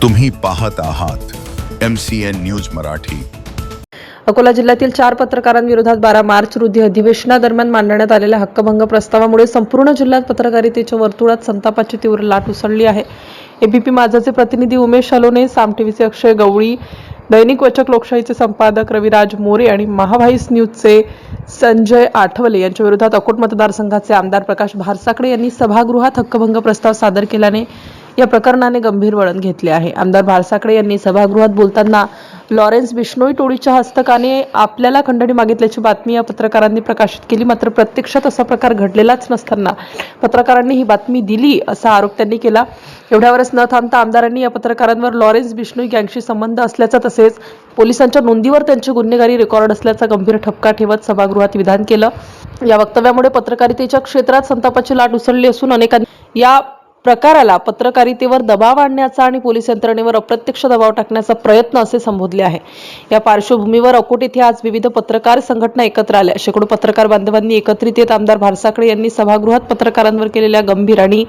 तुम्ही पाहत आहात MCN न्यूज मराठी। अकोला जिल्ह्यातील 4 पत्रकारांविरोधात 12 मार्च रोजी अधिवेशनादरम्यान मांडण्यात आलेल्या हक्कभंग प्रस्तावामुळे संपूर्ण जिल्ह्यात पत्रकारितेच्या वर्तुळात संतापाची तीव्र लाट उसळली आहे। एबीपी माझाचे प्रतिनिधी उमेश अलोने, साम टीव्हीचे अक्षय गवळी, दैनिक वचक लोकशाहीचे संपादक रविराज मोरे आणि महाव्हाईस न्यूजचे संजय आठवले यांच्या विरोधात अकोट मतदारसंघाचे आमदार प्रकाश भारसाकडे यांनी सभागृहात हक्कभंग प्रस्ताव सादर केल्याने या प्रकरणाने गंभीर वळण घेतले आहे। आमदार भारसाकडे यांनी सभागृहात बोलताना लॉरेन्स बिश्नोई टोळीच्या हस्तकाने आपल्याला खंडणी मागितल्याची बातमी या पत्रकारांनी प्रकाशित केली, मात्र प्रत्यक्षात असा प्रकार घडलेलाच नसताना पत्रकारांनी ही बातमी दिली असा आरोप त्यांनी केला। एवढ्यावरच न थांबता आमदारांनी या पत्रकारांवर लॉरेन्स बिश्नोई गँगशी संबंध असल्याचा तसेच पोलिसांच्या नोंदीवर त्यांची गुन्हेगारी रेकॉर्ड असल्याचा गंभीर ठपका ठेवत सभागृहात विधान केलं। या वक्तव्यामुळे पत्रकारितेच्या क्षेत्रात संतापाची लाट उसळली असून अनेकांनी या प्रकाराला पत्रकारितेवर दबाव आणण्याचा आणि पोलीस यंत्रणेवर अप्रत्यक्ष दबाव टाकण्याचा प्रयत्न असे संबोधले आहे। या पार्श्वभूमीवर अकोट येथे आज विविध पत्रकार संघटना एकत्र आल्या। शेकडो पत्रकार बांधवांनी एकत्रित येत आमदार भारसाकडे यांनी सभागृहात पत्रकारांवर केलेल्या गंभीर आणि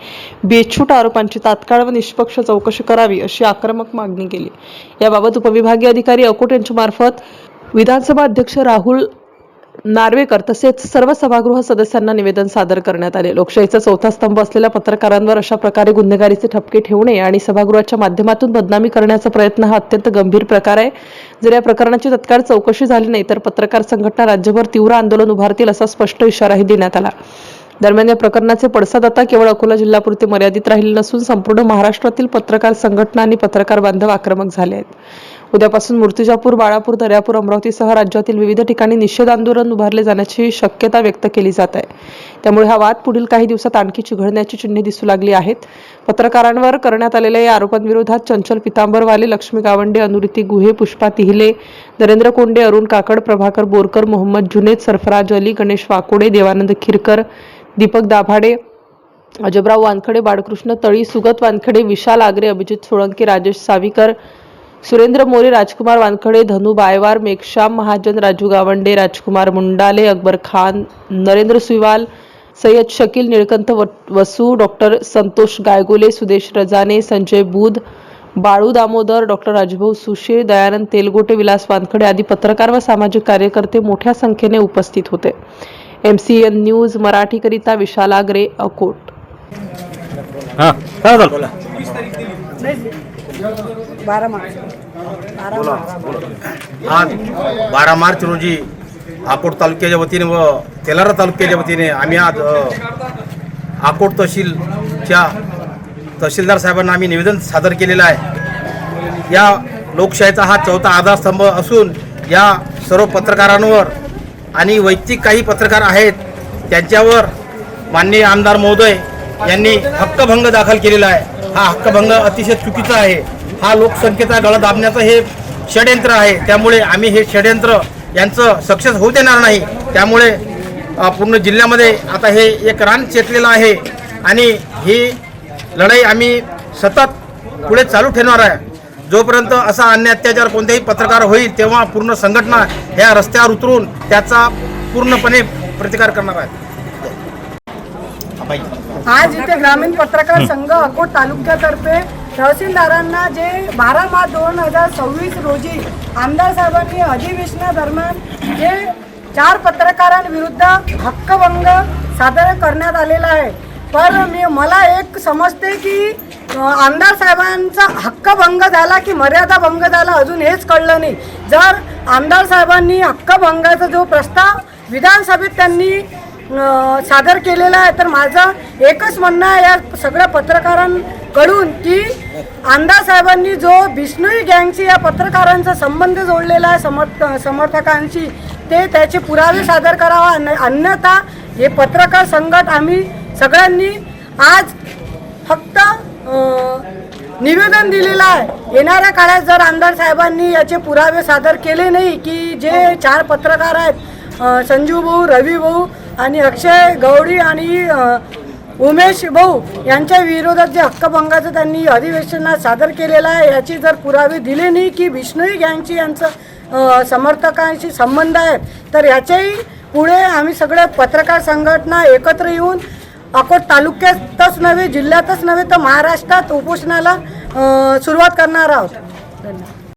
बेछूट आरोपांची तात्काळ व निष्पक्ष चौकशी करावी अशी आक्रमक मागणी केली। याबाबत उपविभागीय अधिकारी अकोट यांच्या मार्फत विधानसभा अध्यक्ष राहुल नार्वेकर तसेच सर्व सभागृह सदस्यांना निवेदन सादर करण्यात आले। लोकशाहीचा चौथा स्तंभ असलेल्या पत्रकारांवर अशा प्रकारे गुन्हेगारीचे ठपके ठेवणे आणि सभागृहाच्या माध्यमातून बदनामी करण्याचा प्रयत्न हा अत्यंत गंभीर प्रकार आहे। जर या प्रकरणाची तत्काळ चौकशी झाली नाही तर पत्रकार संघटना राज्यभर तीव्र आंदोलन उभारतील असा स्पष्ट इशाराही देण्यात आला। दरम्यान या प्रकरणाचे पडसाद आता केवळ अकोला जिल्ह्यापुरते मर्यादित राहिले नसून संपूर्ण महाराष्ट्रातील पत्रकार संघटना आणि पत्रकार बांधव आक्रमक झाले आहेत। उद्यापासून मूर्तिजापूर, बाळापूर, दर्यापूर, अमरावतीसह राज्यातील विविध ठिकाणी निषेध आंदोलन उभारले जाण्याची शक्यता व्यक्त केली जात आहे। त्यामुळे हा वाद पुढील काही दिवसात आणखी चिघळण्याची चिन्हे दिसू लागली आहेत। पत्रकारांवर करण्यात आलेल्या या आरोपांविरोधात चंचल पितांबरवाले, लक्ष्मी गावंडे, अनुरिती गुहे, पुष्पा तिहिले, नरेंद्र कोंडे, अरुण काकड, प्रभाकर बोरकर, मोहम्मद जुनेद, सरफराज अली, गणेश वाकोडे, देवानंद खिरकर, दीपक दाभाडे, अजबराव वानखडे, बाळकृष्ण तळी, सुगत वानखडे, विशाल आगरे, अभिजित सोळंके, राजेश सावीकर, सुरेंद्र मोरे, राजकुमार वानखडे, धनु बायवार, मेघश्याम महाजन, राजू गावंडे, राजकुमार मुंडाले, अकबर खान, नरेंद्र सुईवाल, सय्यद शकील, निळकंठ वसू, डॉक्टर संतोष गायगोले, सुदेश रजाने, संजय बुध, बाळू दामोदर, डॉक्टर राजभाऊ सुशे, दयानंद तेलगोटे, विलास वानखडे आदी पत्रकार व सामाजिक कार्यकर्ते मोठ्या संख्येने उपस्थित होते। MCN न्यूज मराठीकरिता विशाल आगरे, अकोट। आज 12 मार्च रोजी अकोट तालुक्याच्या वतीने व तेलारा तालुक्याच्या वतीने आम्ही आज अकोट तहसीलच्या तहसीलदार साहेबांना आम्ही निवेदन सादर केलेलं आहे। या लोकशाहीचा हा चौथा आधारस्तंभ असून या सर्व पत्रकारांवर आणि वैयक्तिक काही पत्रकार आहेत त्यांच्यावर माननीय आमदार महोदय यांनी हक्कभंग दाखल केलेला आहे। हा हक्कभंग अतिशय चुकीचा आहे। हा लोकसंख्येचा गळा दाबण्याचं हे षडयंत्र आहे। त्यामुळे आम्ही हे षडयंत्र यांचं सक्सेस होऊ देणार नाही। त्यामुळे पूर्ण जिल्ह्यामध्ये आता हे एक रान चेतलेलं आहे आणि ही लढाई आम्ही सतत पुढे चालू ठेवणार आहे। जोपर्यंत असा अन्याय अत्याचार कोणत्याही पत्रकार होईल तेव्हा पूर्ण संघटना ह्या रस्त्यावर उतरून त्याचा पूर्णपणे प्रतिकार करणार आहे। आज इथे ग्रामीण पत्रकार संघ अकोट तालुक्यातर्फे तहसीलदारांना जे 12 मार्च 2026 रोजी आमदार साहेबांनी अधिवेशनादरम्यान जे 4 पत्रकारांविरुद्ध हक्कभंग सादर करण्यात आलेला आहे। पण मला एक समजते की आमदार साहेबांचा हक्कभंग झाला की मर्यादा भंग झाला अजून हेच कळलं नाही। जर आमदार साहेबांनी हक्कभंगाचा जो प्रस्ताव विधानसभेत त्यांनी सादर केलेला आहे तर माझं एकच म्हणणं आहे या सगळ्या पत्रकारांकडून की आमदार साहेबांनी जो बिश्नोई गँगशी या पत्रकारांचा संबंध जोडलेला आहे समर्थकांशी ते त्याचे पुरावे सादर करावा, अन्यथा हे पत्रकार संघट आम्ही सगळ्यांनी आज फक्त निवेदन दिलेलं आहे। येणाऱ्या काळात जर आमदार साहेबांनी याचे पुरावे सादर केले नाही की जे 4 पत्रकार आहेत संजू भाऊ, रवी भाऊ आणि अक्षय गवळी आणि उमेश भाऊ यांच्या विरोधात जे हक्कभंगाचं त्यांनी अधिवेशनात सादर केलेलं आहे याची जर पुरावे दिले नाही की बिश्नोई गँगची यांचं समर्थकांशी संबंध आहे तर याच्याही पुढे आम्ही सगळे पत्रकार संघटना एकत्र येऊन अकोट तालुक्यातच नव्हे जिल्ह्यातच नव्हे तर महाराष्ट्रात उपोषणाला सुरुवात करणार आहोत. धन्यवाद.